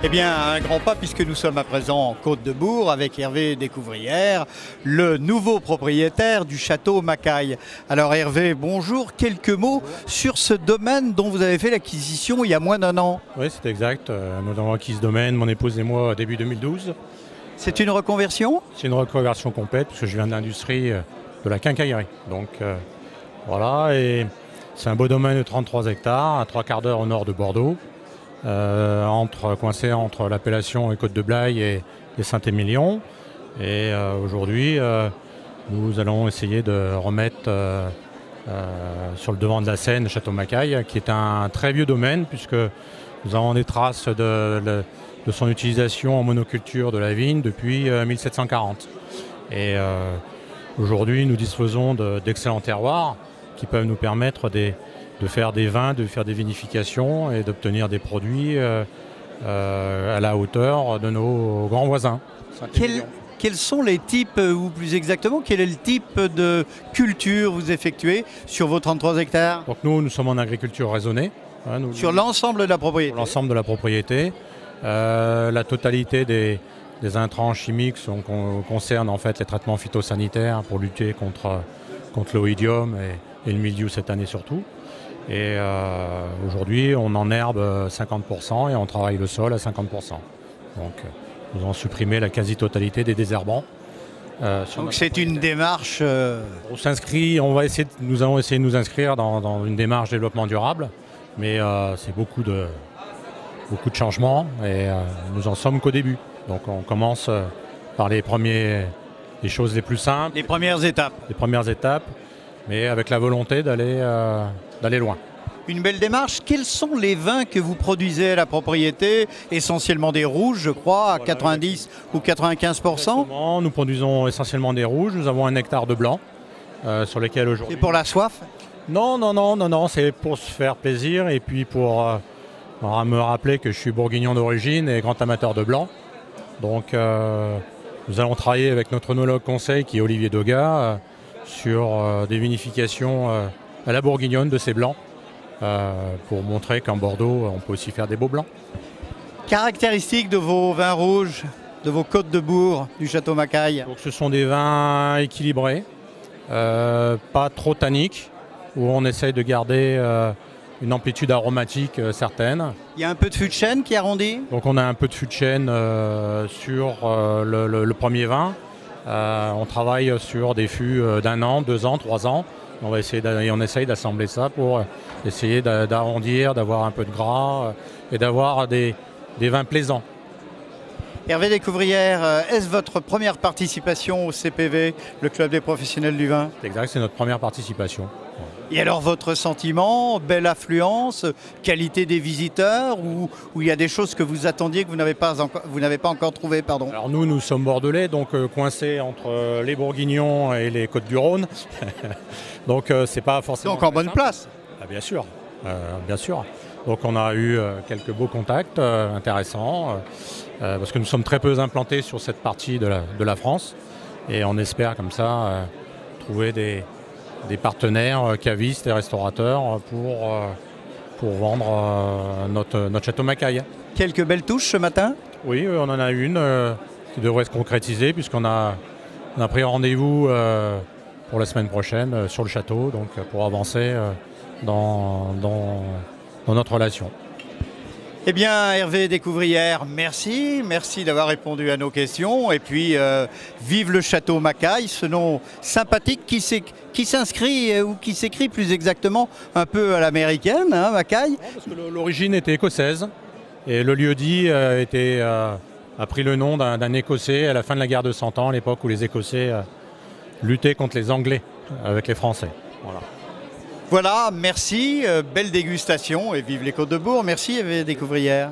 Eh bien, un grand pas puisque nous sommes à présent en Côte-de-Bourg avec Hervé Découvrière, le nouveau propriétaire du château Macaille. Alors Hervé, bonjour. Quelques mots sur ce domaine dont vous avez fait l'acquisition il y a moins d'un an. Oui, c'est exact. Nous avons acquis ce domaine, mon épouse et moi, début 2012. C'est une reconversion? C'est une reconversion complète parce que je viens de l'industrie de la quincaillerie. Donc voilà, et c'est un beau domaine de 33 hectares, à 3/4 au nord de Bordeaux. Coincé entre l'appellation et Côte-de-Blaye et Saint-Émilion. Et aujourd'hui, nous allons essayer de remettre sur le devant de la scène le château Macaille, qui est un très vieux domaine, puisque nous avons des traces de son utilisation en monoculture de la vigne depuis 1740. Et aujourd'hui, nous disposons d'excellents terroirs qui peuvent nous permettre de faire des vins, de faire des vinifications et d'obtenir des produits à la hauteur de nos grands voisins. Quels sont les types, ou plus exactement, quel est le type de culture vous effectuez sur vos 33 hectares? Donc nous sommes en agriculture raisonnée. Sur l'ensemble de la propriété? Sur l'ensemble de la propriété. La totalité des intrants chimiques concernent en fait les traitements phytosanitaires pour lutter contre l'oïdium et le mildiou cette année surtout. Et aujourd'hui, on enherbe 50% et on travaille le sol à 50%. Donc, nous avons supprimé la quasi-totalité des désherbants. Donc, c'est une démarche... Nous allons essayer de nous inscrire dans une démarche développement durable, mais c'est beaucoup de changements et nous en sommes qu'au début. Donc, on commence par les choses les plus simples. Les premières étapes. Les premières étapes, mais avec la volonté d'aller loin. Une belle démarche. Quels sont les vins que vous produisez à la propriété? Essentiellement des rouges, je crois, à 90 ou 95%. Exactement. Nous produisons essentiellement des rouges. Nous avons 1 hectare de blanc sur lesquels aujourd'hui... C'est pour la soif? Non, c'est pour se faire plaisir et puis pour me rappeler que je suis bourguignon d'origine et grand amateur de blanc. Donc nous allons travailler avec notre œnologue conseil qui est Olivier Doga sur des vinifications à la bourguignonne de ces blancs pour montrer qu'en Bordeaux, on peut aussi faire des beaux blancs. Caractéristiques de vos vins rouges, de vos Côtes-de-Bourg, du château Macaille? Donc, ce sont des vins équilibrés, pas trop tanniques, où on essaye de garder une amplitude aromatique certaine. Il y a un peu de fût de chêne qui arrondit? Donc on a un peu de fût de chêne sur le premier vin. On travaille sur des fûts d'1 an, 2 ans, 3 ans. On essaye d'assembler ça pour essayer d'arrondir, d'avoir un peu de gras et d'avoir des vins plaisants. Hervé Découvrière, est-ce votre première participation au CPV, le Club des professionnels du vin? C'est exact, c'est notre première participation. Et alors votre sentiment, belle affluence, qualité des visiteurs, ou il y a des choses que vous attendiez que vous n'avez pas encore trouvées, pardon? Alors nous sommes bordelais, donc coincés entre les Bourguignons et les Côtes-du-Rhône. Donc c'est pas forcément... Donc en bonne place? Ah, bien sûr, bien sûr. Donc on a eu quelques beaux contacts intéressants, parce que nous sommes très peu implantés sur cette partie de la France. Et on espère comme ça trouver des partenaires cavistes et restaurateurs pour vendre notre château Macaille. Quelques belles touches ce matin? Oui, on en a une qui devrait se concrétiser puisqu'on a pris rendez-vous pour la semaine prochaine sur le château, donc pour avancer dans notre relation. Eh bien, Hervé Découvrière, merci d'avoir répondu à nos questions. Et puis, vive le château Macaille, ce nom sympathique qui s'inscrit, ou qui s'écrit plus exactement, un peu à l'américaine, hein, Macaille. Parce que l'origine était écossaise, et le lieu-dit a pris le nom d'un Écossais à la fin de la guerre de 100 ans, à l'époque où les Écossais luttaient contre les Anglais avec les Français. Voilà, merci, belle dégustation et vive les Côtes-de-Bourg. Merci Hervé Découvrière.